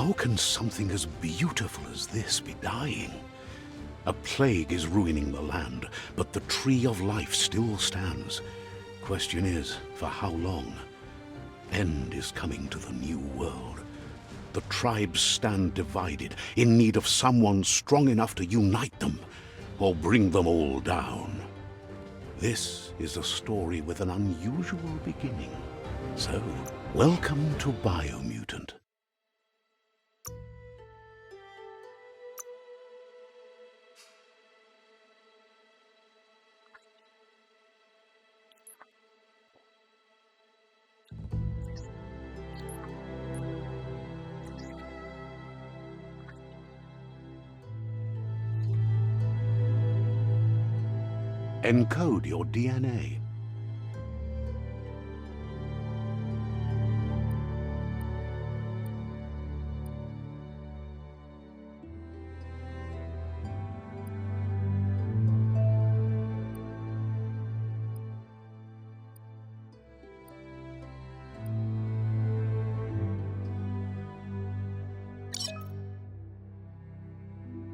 How can something as beautiful as this be dying? A plague is ruining the land, but the tree of life still stands. Question is, for how long? End is coming to the new world. The tribes stand divided, in need of someone strong enough to unite them, or bring them all down. This is a story with an unusual beginning. So, welcome to Biomutant. Encode your DNA.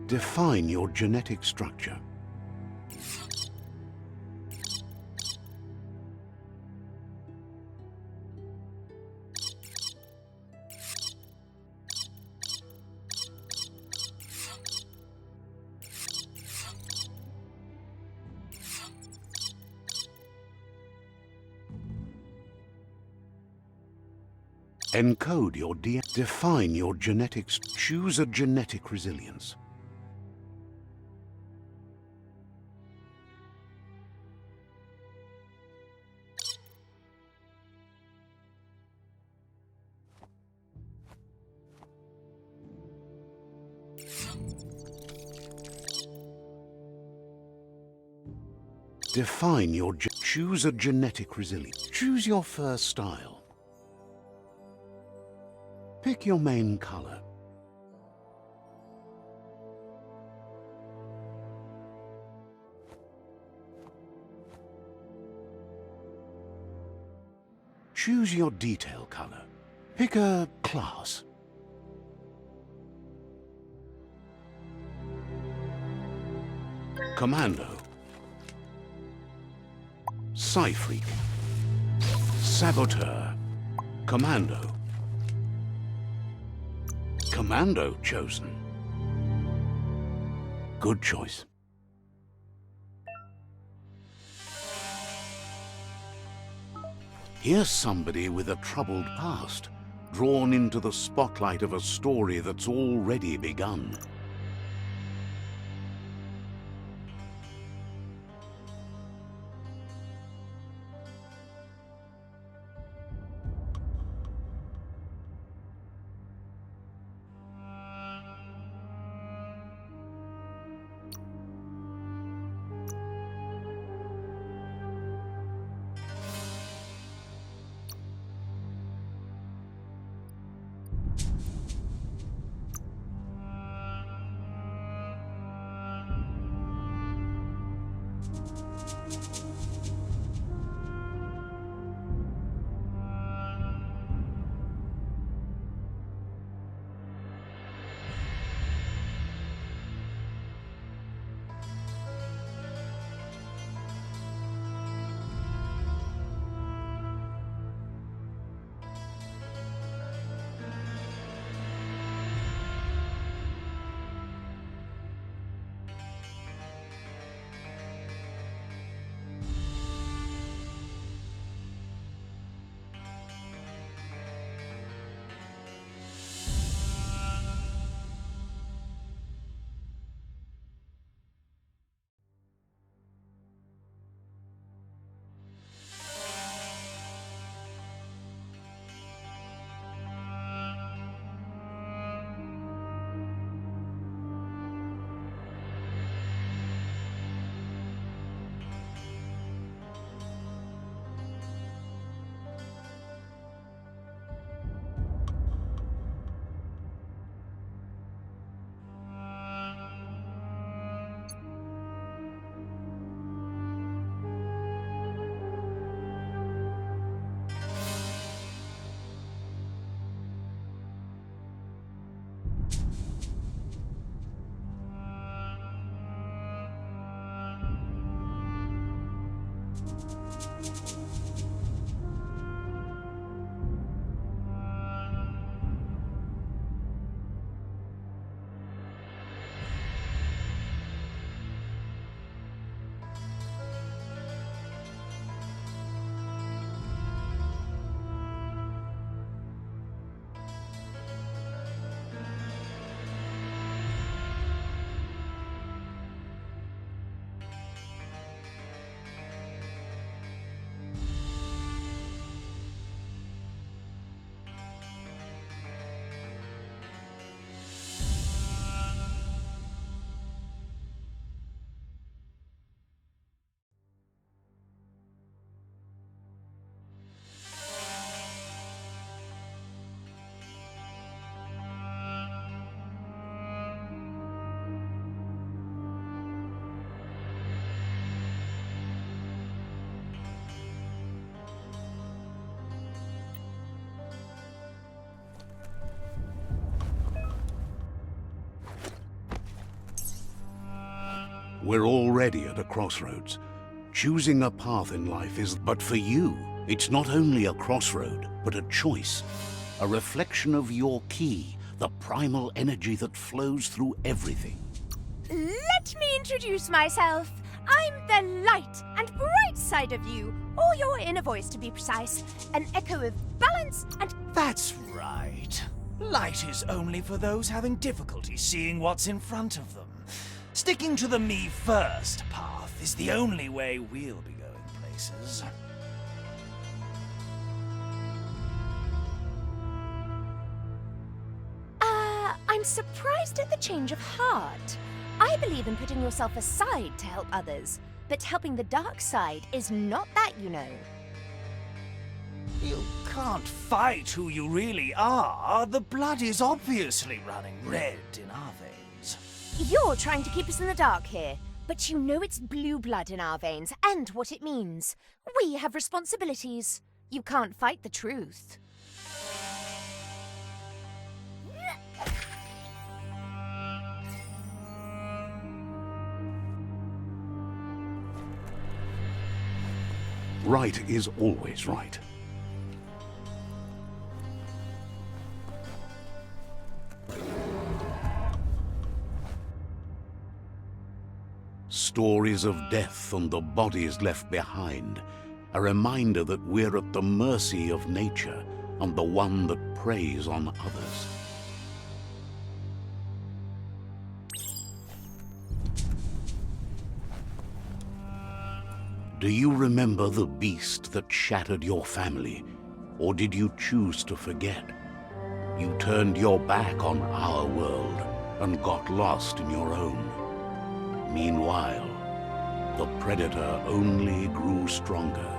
Define your genetic structure. Encode your DNA. Define your genetics. Choose a genetic resilience. Define your choose a genetic resilience. Choose your fur style. Pick your main color. Choose your detail color. Pick a class. Commando. Psy-Freak. Saboteur. Commando. Commando chosen. Good choice. Here's somebody with a troubled past, drawn into the spotlight of a story that's already begun. We're already at a crossroads. Choosing a path in life is, but for you, it's not only a crossroad, but a choice. A reflection of your key, the primal energy that flows through everything. Let me introduce myself. I'm the light and bright side of you, or your inner voice to be precise. An echo of balance and... That's right. Light is only for those having difficulty seeing what's in front of them. Sticking to the me first path is the only way we'll be going places. I'm surprised at the change of heart. I believe in putting yourself aside to help others, but helping the dark side is not that, you know. You can't fight who you really are. The blood is obviously running red in our veins. You're trying to keep us in the dark here, but you know it's blue blood in our veins and what it means. We have responsibilities. You can't fight the truth. Right is always right. Stories of death and the bodies left behind. A reminder that we're at the mercy of nature and the one that preys on others. Do you remember the beast that shattered your family? Or did you choose to forget? You turned your back on our world and got lost in your own. Meanwhile, the predator only grew stronger.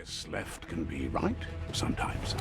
Yes, left can be right sometimes.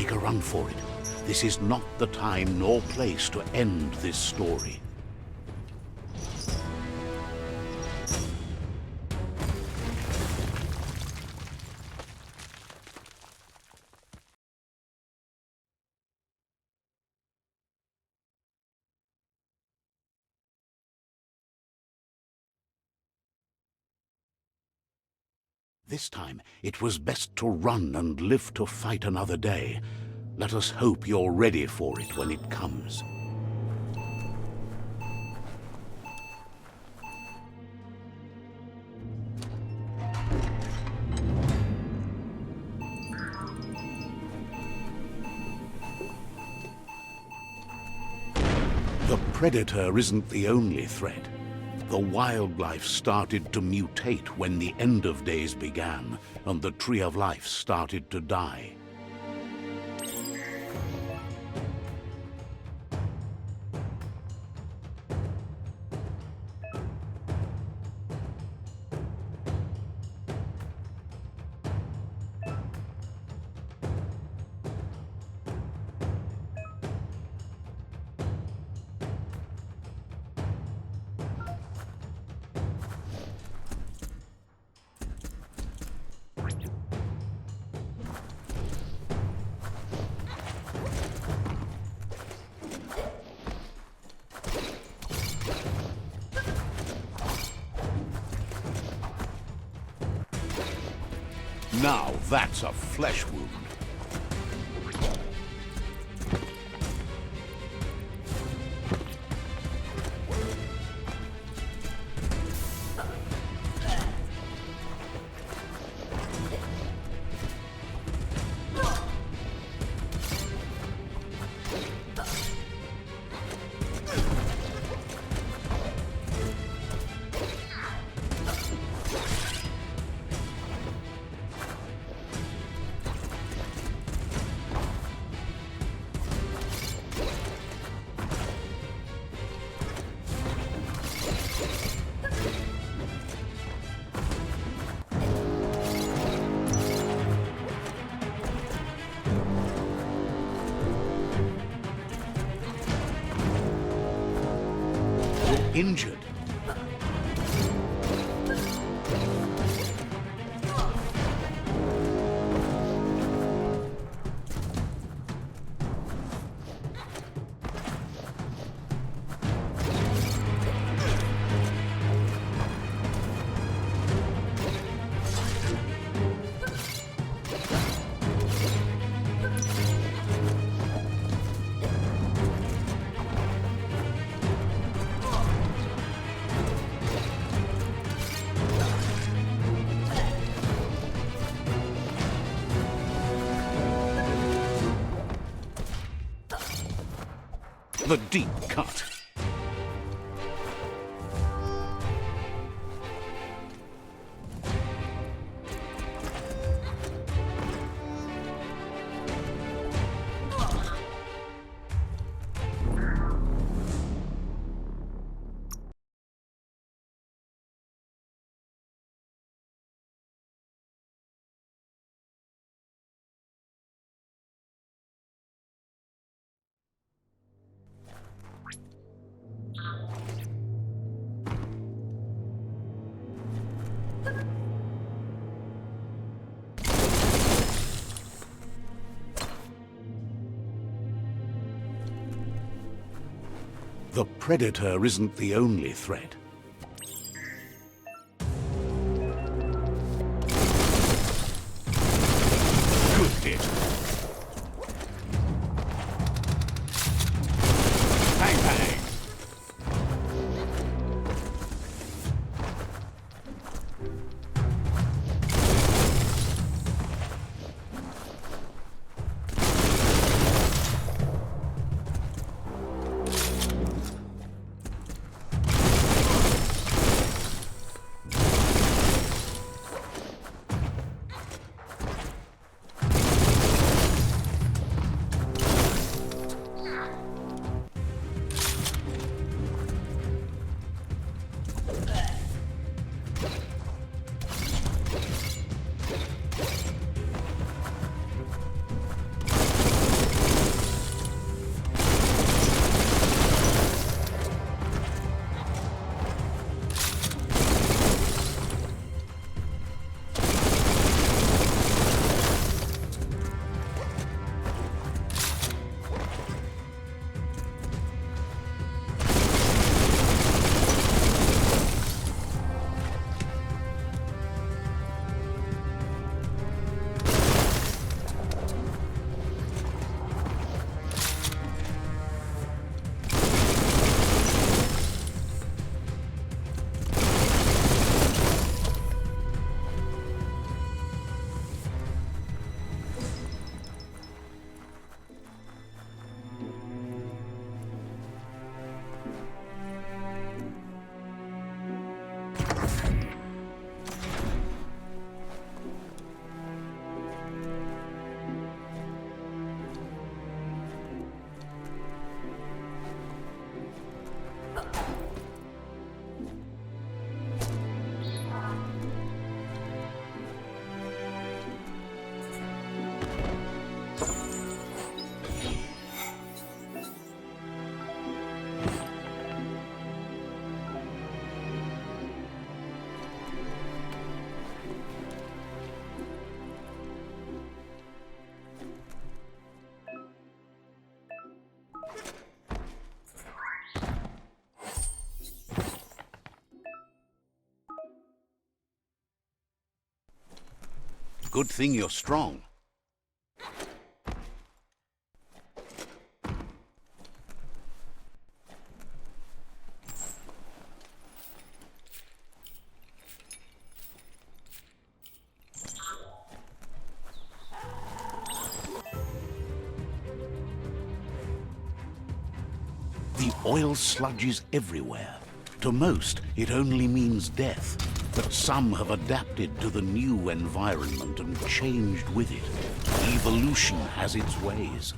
make a run for it. This is not the time nor place to end this story. This time, it was best to run and live to fight another day. Let us hope you're ready for it when it comes. The predator isn't the only threat. The wildlife started to mutate when the end of days began, and the tree of life started to die. Now that's a flesh wound. Injured. The deep cut. The predator isn't the only threat. Good hit. Bang, bang. Good thing you're strong. The oil sludges everywhere. To most, it only means death. But some have adapted to the new environment and changed with it. Evolution has its ways.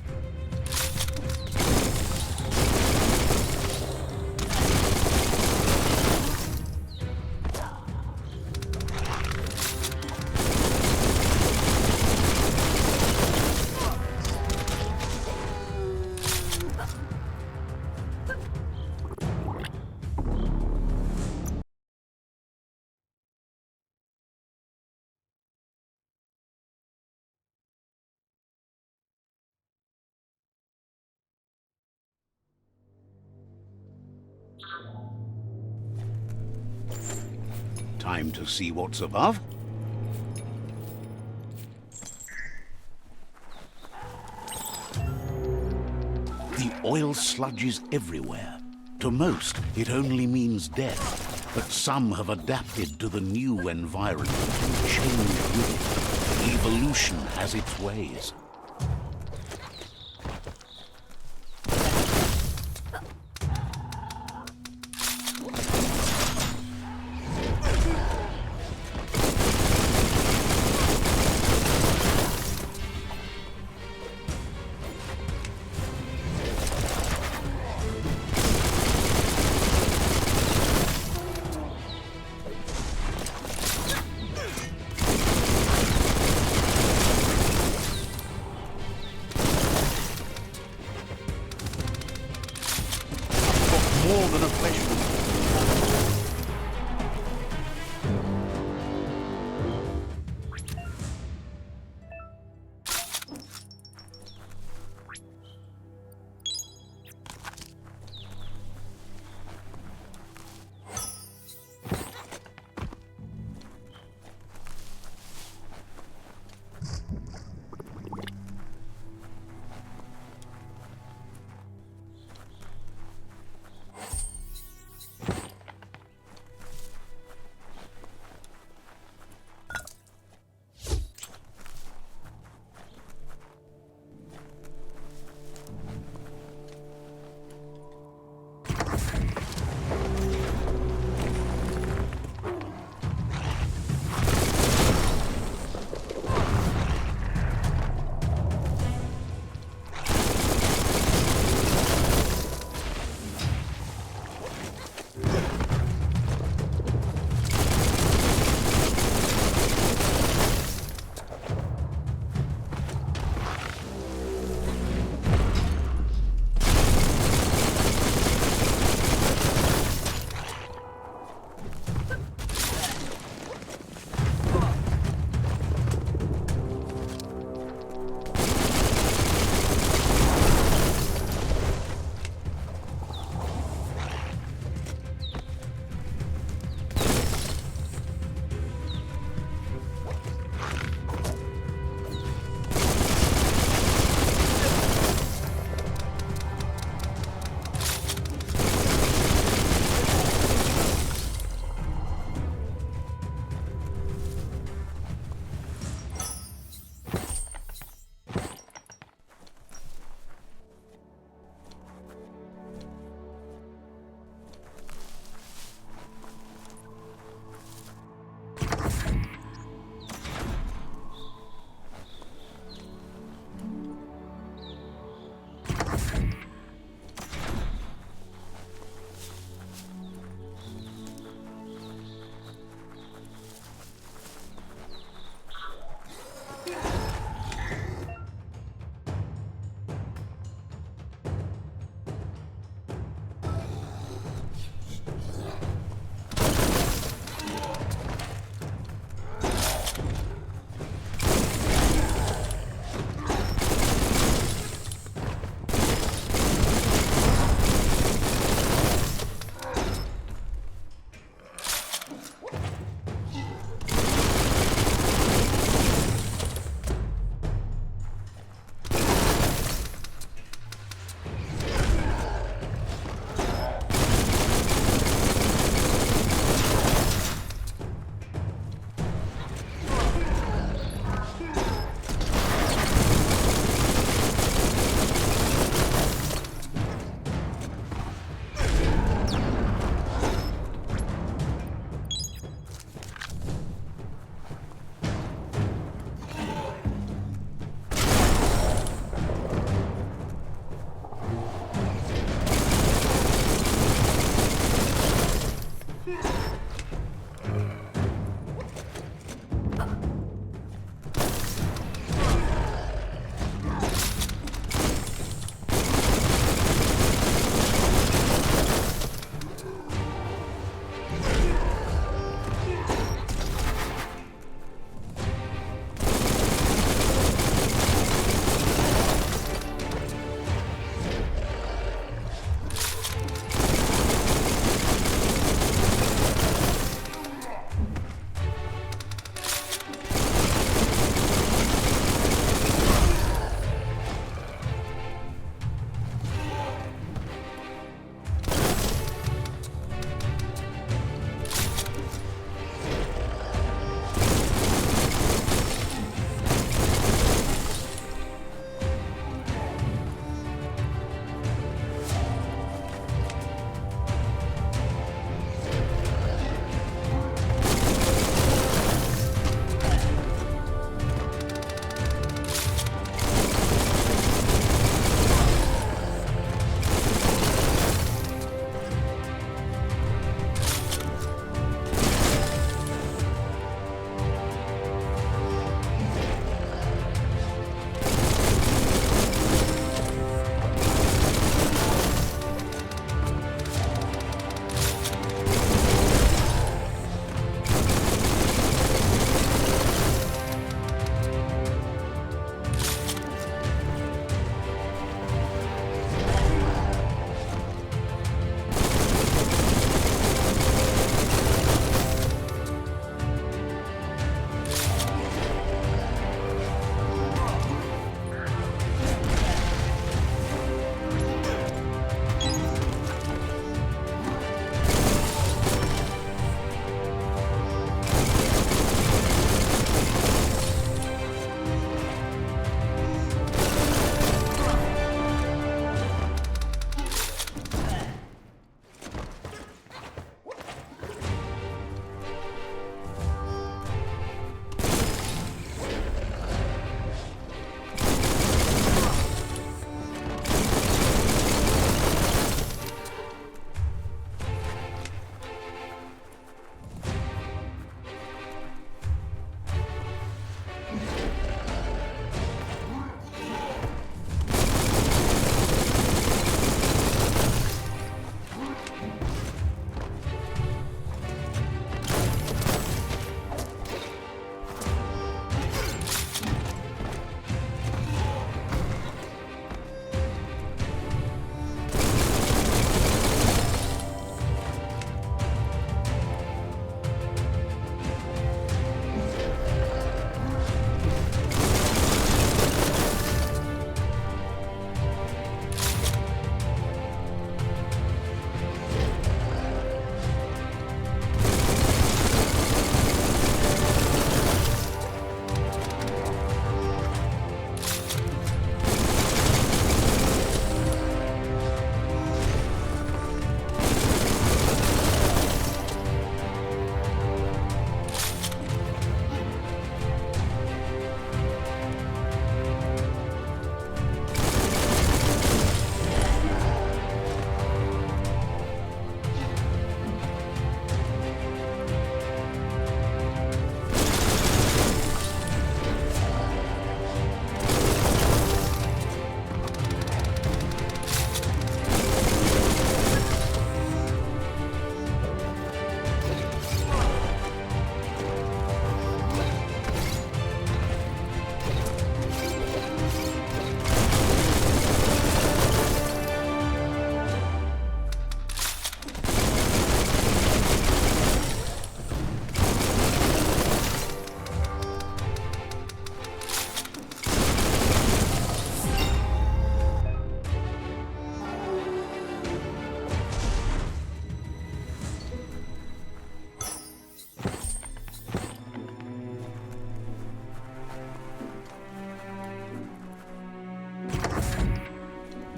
Time to see what's above. The oil sludges everywhere. To most, it only means death. But some have adapted to the new environment and changed with it. Evolution has its ways. More than a flesh wound.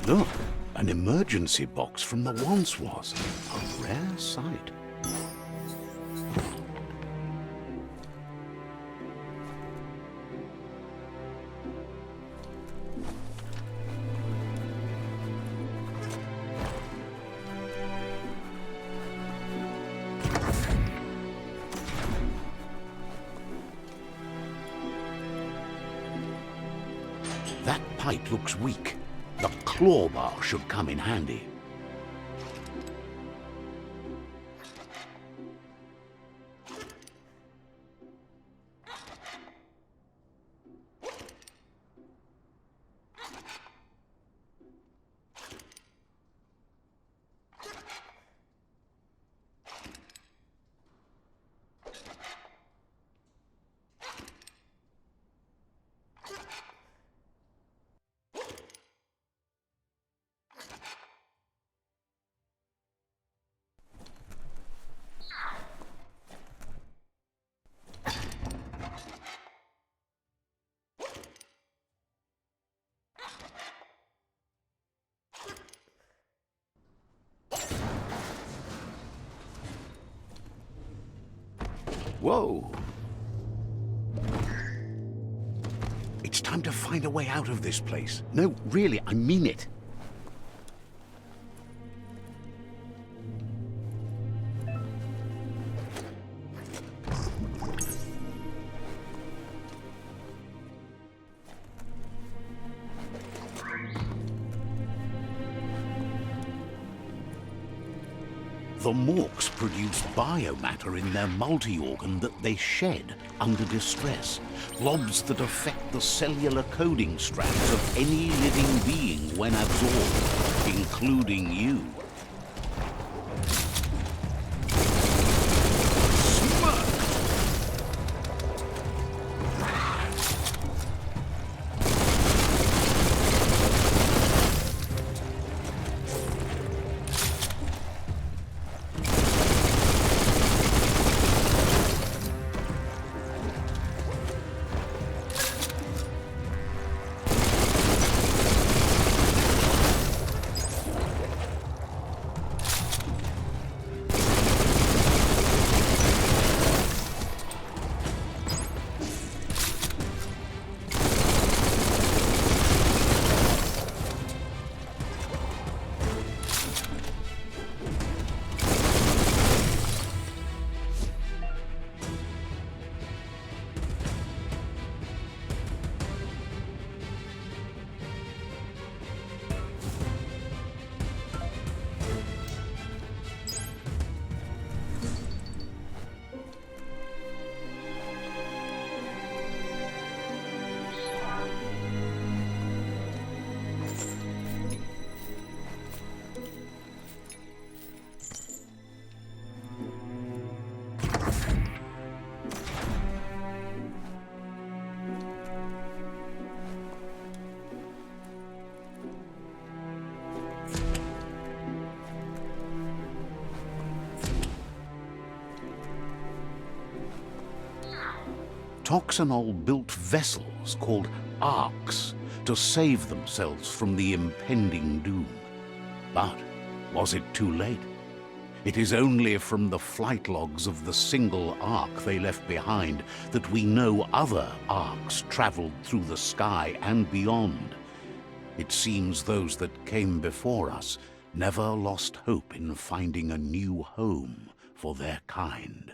Look, an emergency box from the once was. A rare sight. That pipe looks weak. The claw bar should come in handy. Whoa! It's time to find a way out of this place. No, really, I mean it. The Morks produce biomatter in their multi-organ that they shed under distress. Blobs that affect the cellular coding strands of any living being when absorbed, including you. Toxanol built vessels called arks to save themselves from the impending doom. But was it too late? It is only from the flight logs of the single ark they left behind that we know other arks traveled through the sky and beyond. It seems those that came before us never lost hope in finding a new home for their kind.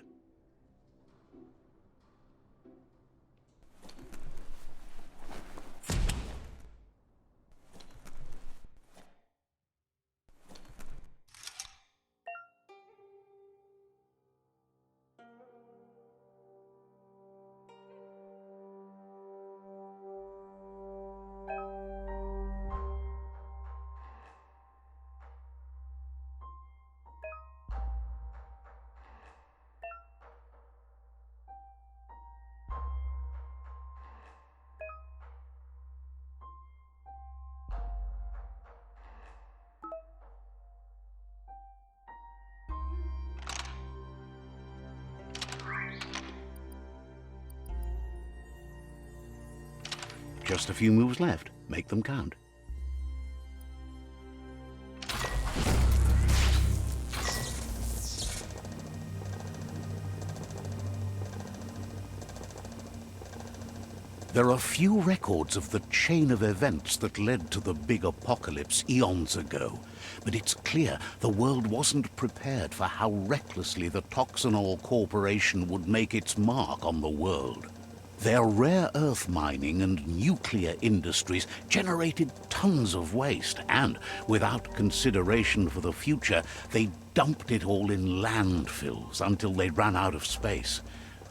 Just a few moves left. Make them count. There are few records of the chain of events that led to the big apocalypse eons ago, but it's clear the world wasn't prepared for how recklessly the Toxanol Corporation would make its mark on the world. Their rare earth mining and nuclear industries generated tons of waste, and, without consideration for the future, they dumped it all in landfills until they ran out of space.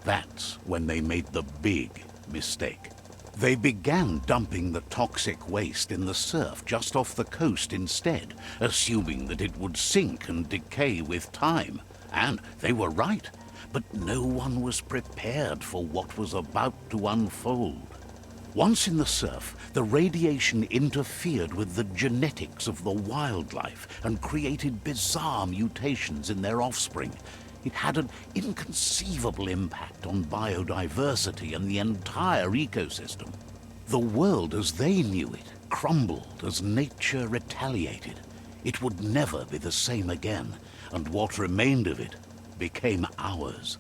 That's when they made the big mistake. They began dumping the toxic waste in the surf just off the coast instead, assuming that it would sink and decay with time. And they were right. But no one was prepared for what was about to unfold. Once in the surf, the radiation interfered with the genetics of the wildlife and created bizarre mutations in their offspring. It had an inconceivable impact on biodiversity and the entire ecosystem. The world as they knew it crumbled as nature retaliated. It would never be the same again, and what remained of it became ours.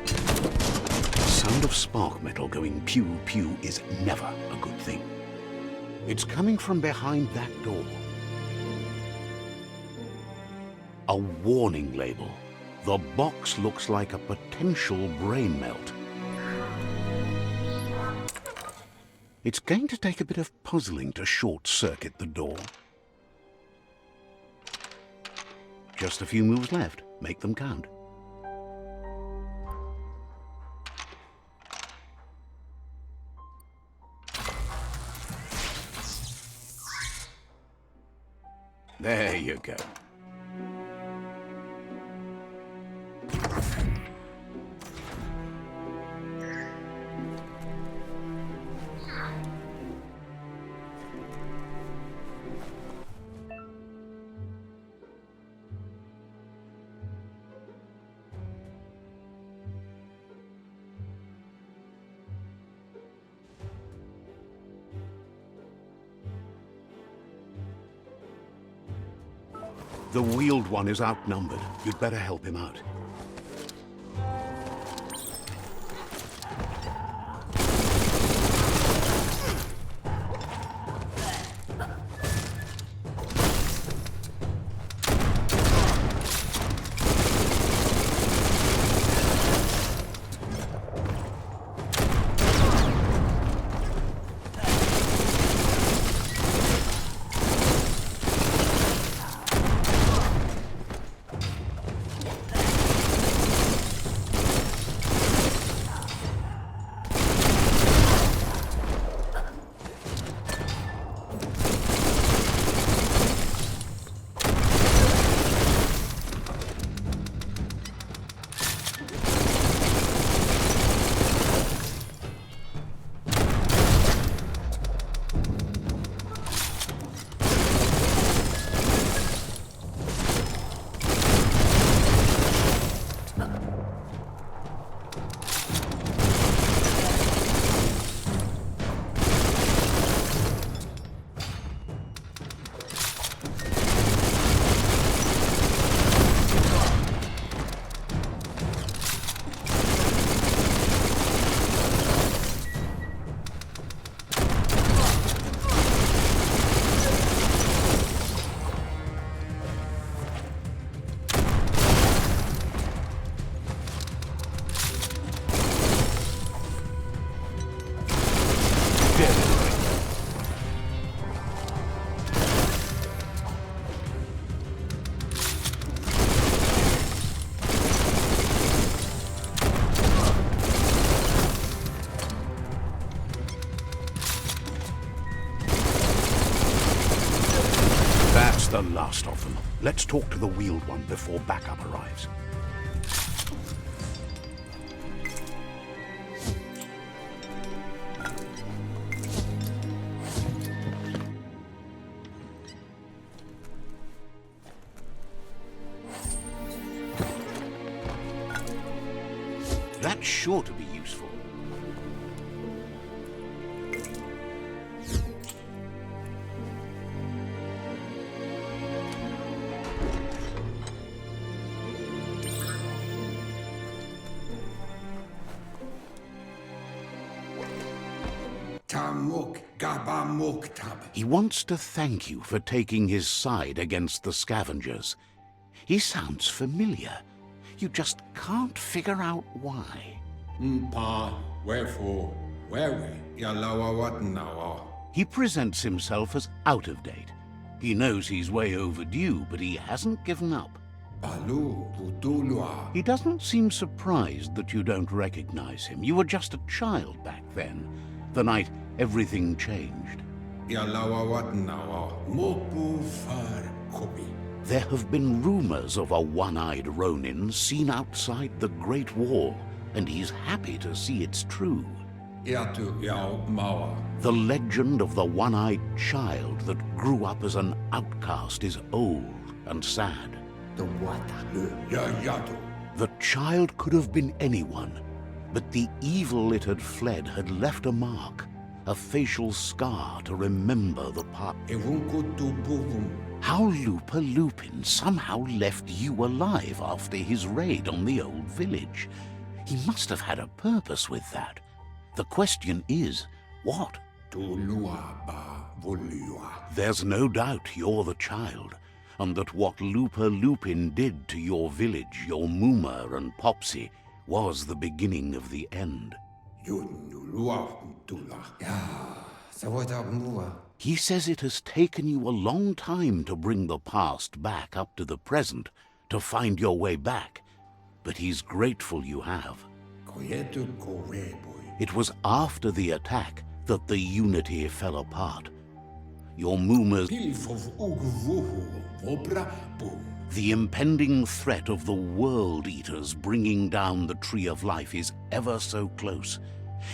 The sound of spark metal going pew-pew is never a good thing. It's coming from behind that door. A warning label. The box looks like a potential brain melt. It's going to take a bit of puzzling to short-circuit the door. Just a few moves left. Make them count. There you go. The wheeled one is outnumbered. You'd better help him out. The last of them. Let's talk to the wheeled one before backup arrives. That's sure to be useful. Tamuk Gabamuktab. He wants to thank you for taking his side against the scavengers. He sounds familiar. You just can't figure out why. Mpa, wherefore, where Yalawa Watnawa. He presents himself as out of date. He knows he's way overdue, but he hasn't given up. Balu Putulua. He doesn't seem surprised that you don't recognize him. You were just a child back then, the night everything changed. Yalawa Watnawa. Mopu Far Kobi. There have been rumors of a one-eyed Ronin seen outside the Great Wall, and he's happy to see it's true. Yatu Yao Mawa. The legend of the one-eyed child that grew up as an outcast is old and sad. The Wata. Yatu. The child could have been anyone, but the evil it had fled had left a mark, a facial scar to remember the past. Evunkutu Buvum. How Lupa Lupin somehow left you alive after his raid on the old village. He must have had a purpose with that. The question is, what? Tulua Ba Vulua. There's no doubt you're the child, and that what Lupa Lupin did to your village, your Muma and Popsy, was the beginning of the end. Yunulua Tula. Ya, Sawata Mua. He says it has taken you a long time to bring the past back up to the present, to find your way back, but he's grateful you have. Koyetu Koreboy. It was after the attack that the unity fell apart. Your Muma's... Pilf of Uguvuhu. Vobra Boom. The impending threat of the World Eaters bringing down the Tree of Life is ever so close.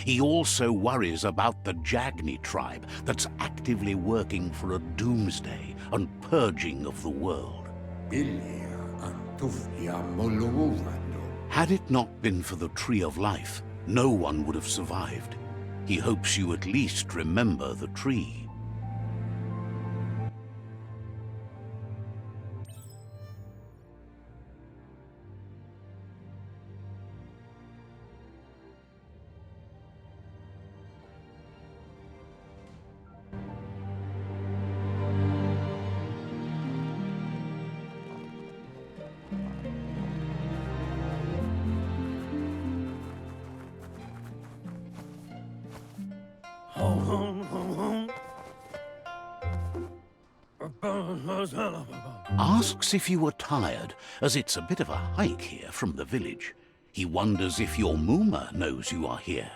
He also worries about the Jagni tribe that's actively working for a doomsday and purging of the world. Bilia Antufia Moluwando. Had it not been for the Tree of Life, no one would have survived. He hopes you at least remember the tree. Asks if you were tired, as it's a bit of a hike here from the village. He wonders if your Muma knows you are here.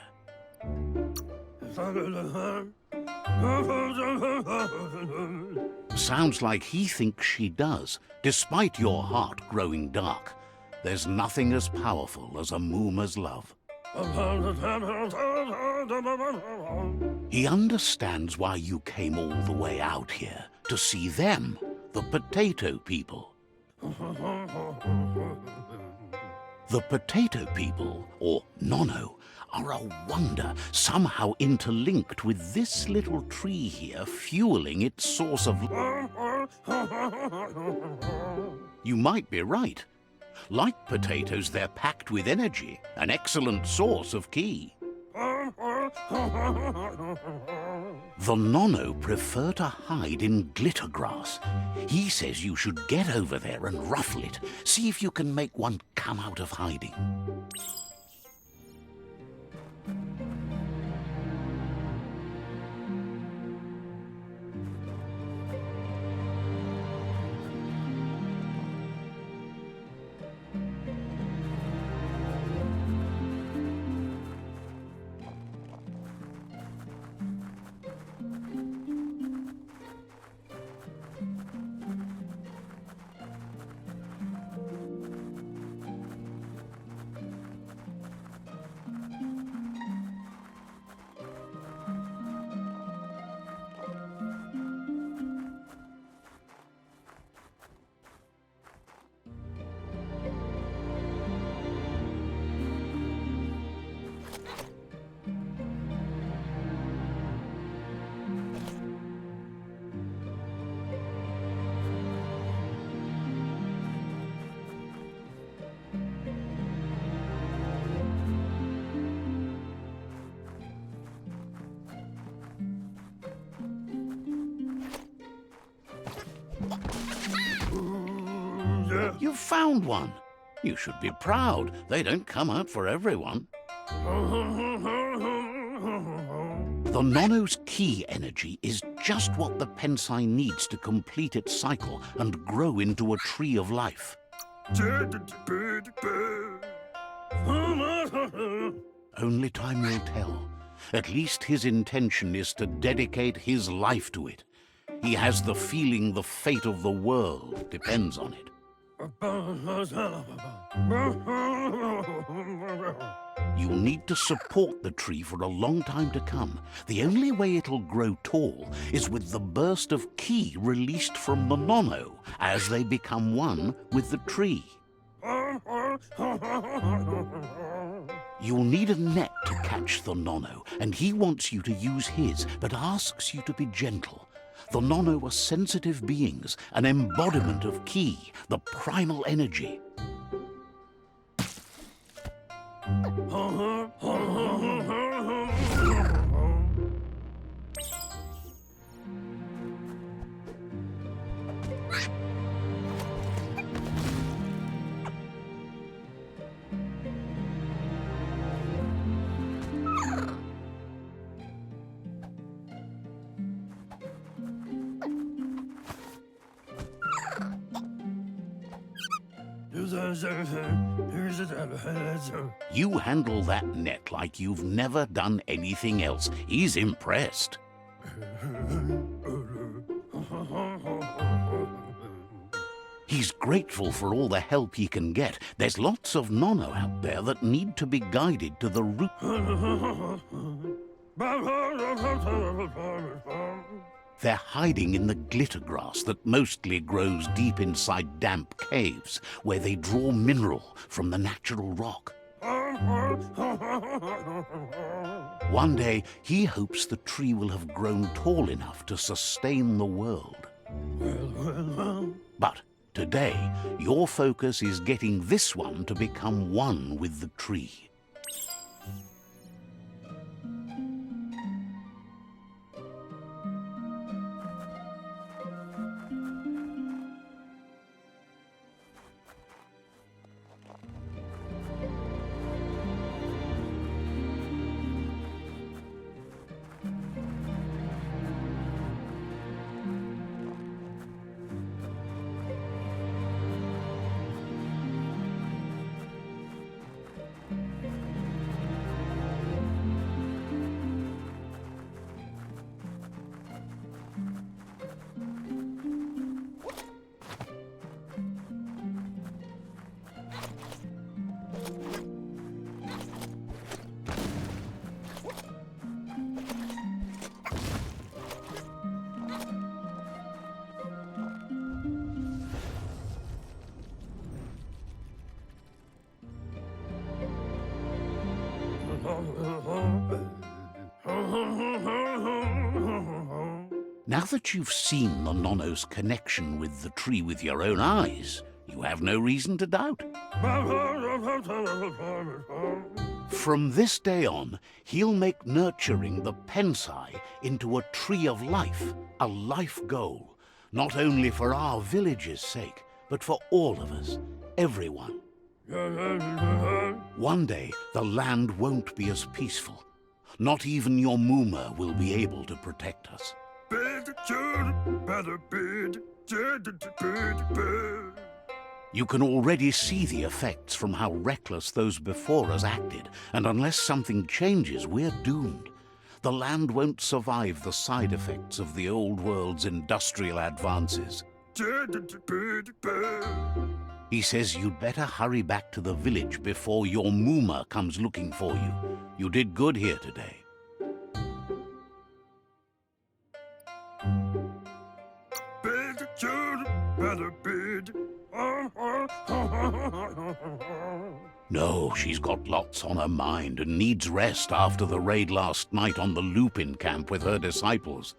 Sounds like he thinks she does, despite your heart growing dark. There's nothing as powerful as a Muma's love. He understands why you came all the way out here, to see them, the potato people. The potato people, or Nono, are a wonder, somehow interlinked with this little tree here fueling its source of... You might be right. Like potatoes, they're packed with energy, an excellent source of ki. The Nono prefer to hide in glitter grass. He says you should get over there and ruffle it. See if you can make one come out of hiding. You've found one. You should be proud. They don't come out for everyone. The Nono's key energy is just what the Pensai needs to complete its cycle and grow into a tree of life. Only time will tell. At least his intention is to dedicate his life to it. He has the feeling the fate of the world depends on it. You'll need to support the tree for a long time to come. The only way it'll grow tall is with the burst of ki released from the Nono as they become one with the tree. You'll need a net to catch the Nono, and he wants you to use his, but asks you to be gentle. The Nono are sensitive beings, an embodiment of ki, the primal energy. You handle that net like you've never done anything else. He's impressed. He's grateful for all the help he can get. There's lots of Nono out there that need to be guided to the root. They're hiding in the glitter grass that mostly grows deep inside damp caves, where they draw mineral from the natural rock. One day, he hopes the tree will have grown tall enough to sustain the world. But today, your focus is getting this one to become one with the tree. Now that you've seen the Nono's connection with the tree with your own eyes, you have no reason to doubt. From this day on, he'll make nurturing the Pensai into a tree of life, a life goal, not only for our village's sake, but for all of us, everyone. One day, the land won't be as peaceful. Not even your Muma will be able to protect us. You can already see the effects from how reckless those before us acted, and unless something changes, we're doomed. The land won't survive the side effects of the old world's industrial advances. He says you'd better hurry back to the village before your Muma comes looking for you. You did good here today. No, she's got lots on her mind and needs rest after the raid last night on the Lupin camp with her disciples.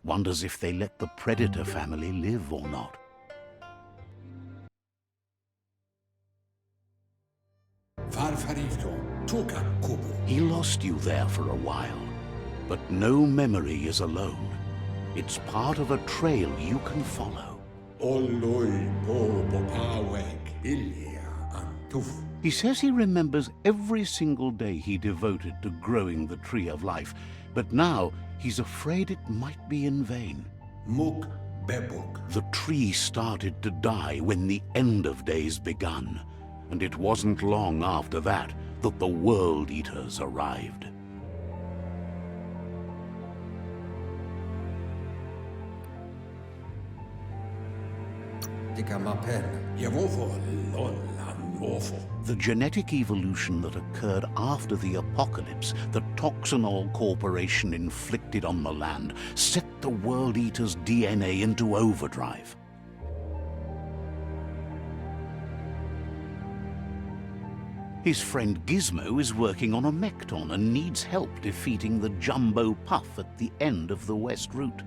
Wonders if they let the Predator family live or not. He lost you there for a while, but no memory is alone. It's part of a trail you can follow. Oloi bobo pawek ilia antuf. He says he remembers every single day he devoted to growing the Tree of Life, but now he's afraid it might be in vain. Muk bebok. The tree started to die when the end of days begun, and it wasn't long after that that the World Eaters arrived. Tikamapen. Yevovo lola nofo. The genetic evolution that occurred after the apocalypse that Toxanol Corporation inflicted on the land set the World Eater's DNA into overdrive. His friend Gizmo is working on a Mekton and needs help defeating the Jumbo Puff at the end of the West Route.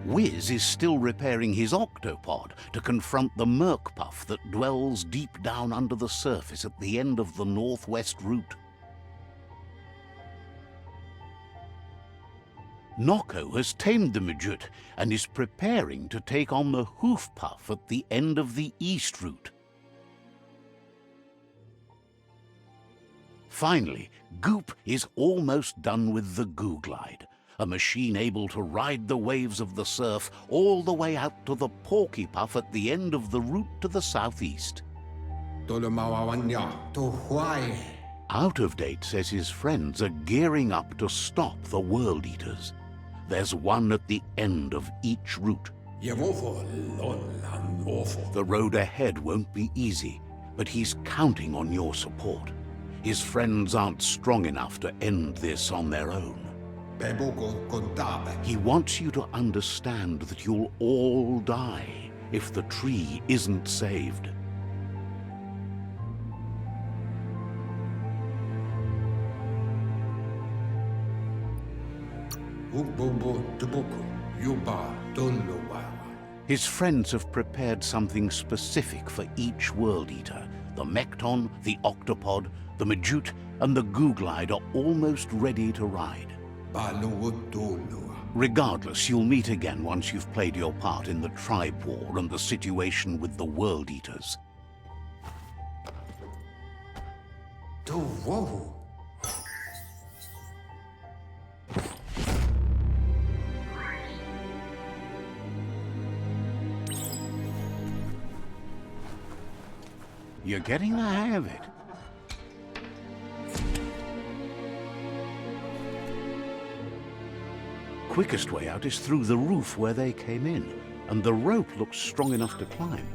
Wiz is still repairing his octopod to confront the Merc Puff that dwells deep down under the surface at the end of the Northwest Route. Nocco has tamed the Midget and is preparing to take on the Hoof Puff at the end of the East Route. Finally, Goop is almost done with the Goo Glide, a machine able to ride the waves of the surf all the way out to the Porky Puff at the end of the route to the southeast. Tolomawawanya to Hawaii. Out of Date says his friends are gearing up to stop the World Eaters. There's one at the end of each route. Yevovo lola nofo. The road ahead won't be easy, but he's counting on your support. His friends aren't strong enough to end this on their own. Beboko kontabe. He wants you to understand that you'll all die if the tree isn't saved. Ukbobo tubuku. Yuba tolowawa. His friends have prepared something specific for each World Eater. The Mekton, the Octopod, the Majute, and the Goo Glide are almost ready to ride. Baluwutulua. Regardless, you'll meet again once you've played your part in the tribe war and the situation with the World Eaters. Tuwohu. You're getting the hang of it. Quickest way out is through the roof where they came in, and the rope looks strong enough to climb.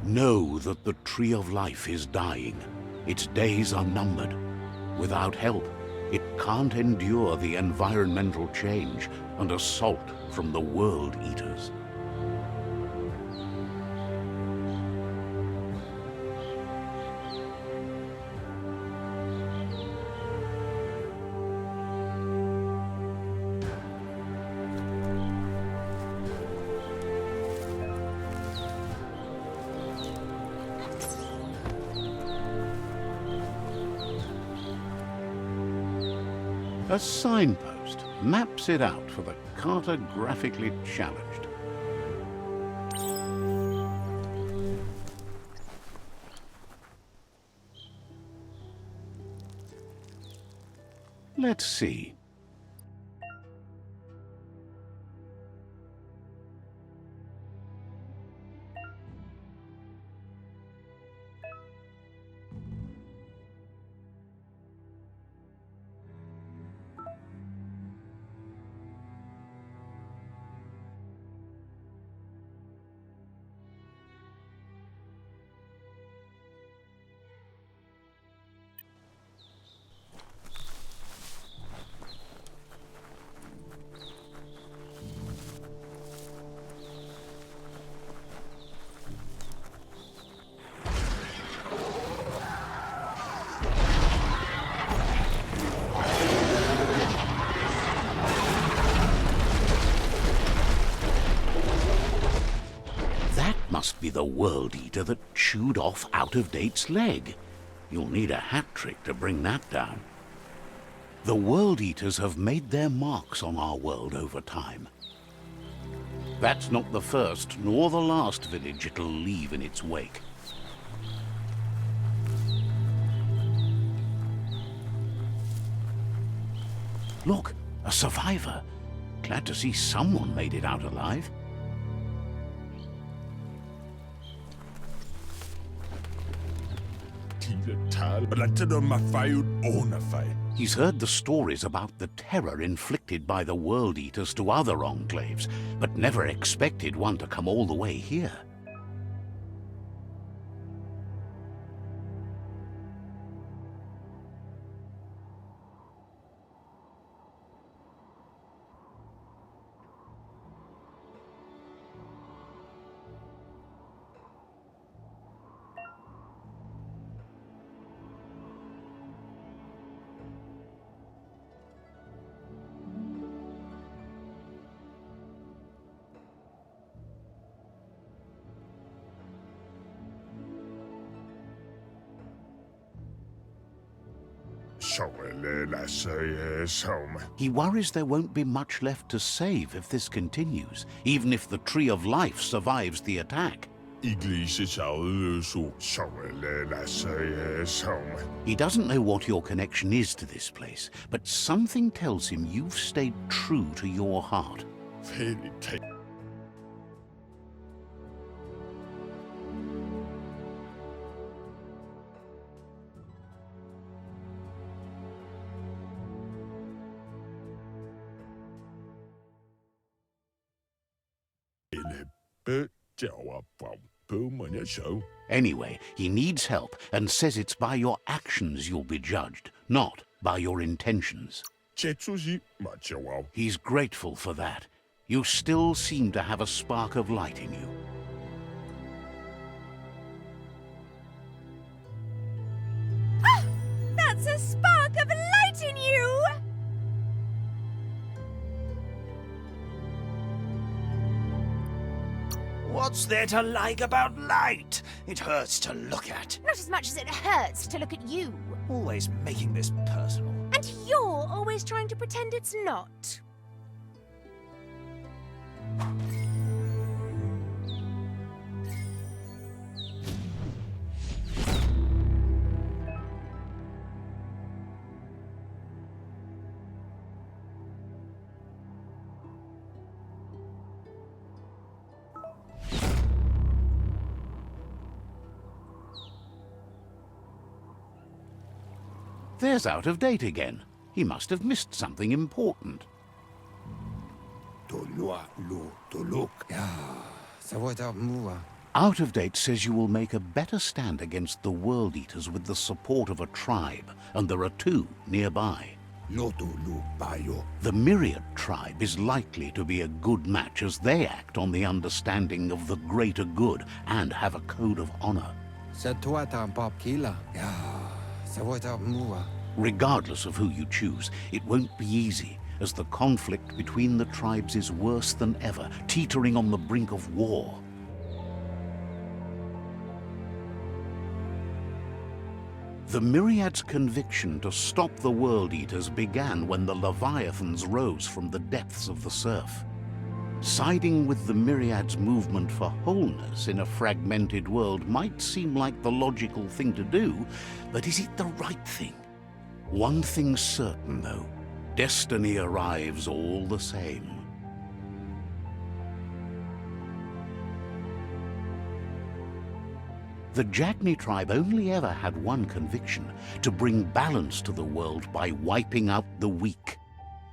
Know that the Tree of Life is dying. Its days are numbered. Without help, it can't endure the environmental change and assault from the World Eaters. A signpost maps it out for the cartographically challenged. Let's see. be the World Eater that chewed off Out-of-Date's leg. You'll need a hat trick to bring that down. The World Eaters have made their marks on our world over time. That's not the first nor the last village it'll leave in its wake. Look, a survivor. Glad to see someone made it out alive. He's heard the stories about the terror inflicted by the World Eaters to other enclaves, but never expected one to come all the way here. He worries there won't be much left to save if this continues, even if the Tree of Life survives the attack. He doesn't know what your connection is to this place, but something tells him you've stayed true to your heart. Anyway, he needs help and says it's by your actions you'll be judged, not by your intentions. He's grateful for that. You still seem to have a spark of light in you. Ah! That's a spark of light in you! What's there to like about light? It hurts to look at. Not as much as it hurts to look at you. Always making this personal. And you're always trying to pretend it's not. There's Out-of-Date again. He must have missed something important. Out-of-Date says you will make a better stand against the World Eaters with the support of a tribe, and there are two nearby. The Myriad tribe is likely to be a good match as they act on the understanding of the greater good and have a code of honor. Regardless of who you choose, it won't be easy, as the conflict between the tribes is worse than ever, teetering on the brink of war. The Myriad's conviction to stop the World Eaters began when the Leviathans rose from the depths of the surf. Siding with the Myriad's movement for wholeness in a fragmented world might seem like the logical thing to do, but is it the right thing? One thing's certain, though. Destiny arrives all the same. The Jagni tribe only ever had one conviction: to bring balance to the world by wiping out the weak.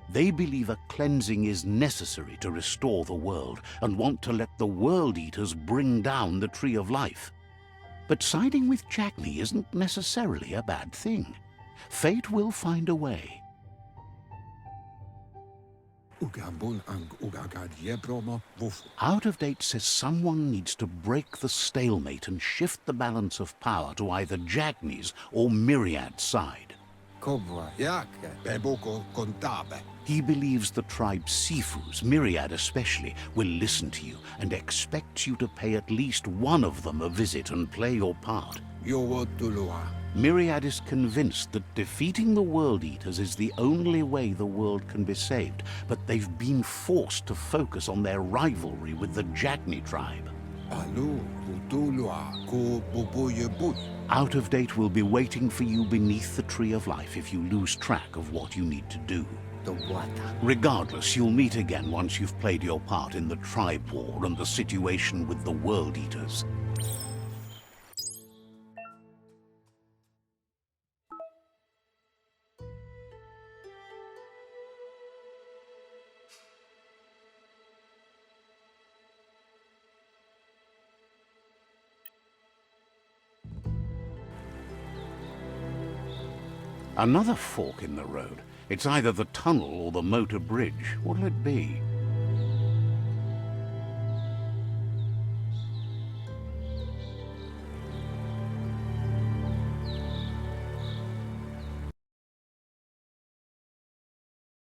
They believe a cleansing is necessary to restore the world and want to let the World Eaters bring down the Tree of Life. But siding with Jagni isn't necessarily a bad thing. Fate will find a way. Out-of-Date says someone needs to break the stalemate and shift the balance of power to either Jagni's or Myriad's side. Kovwa yake. Beboko kontabe. He believes the tribe Sifus, Myriad especially, will listen to you and expects you to pay at least one of them a visit and play your part. Yowotulua. Myriad is convinced that defeating the World Eaters is the only way the world can be saved, but they've been forced to focus on their rivalry with the Jagni tribe. Alu utulua ko bubuyebut. Out of Date will be waiting for you beneath the Tree of Life if you lose track of what you need to do. The water. Regardless, you'll meet again once you've played your part in the tribe war and the situation with the World Eaters. Another fork in the road. It's either the tunnel or the motor bridge. What'll it be?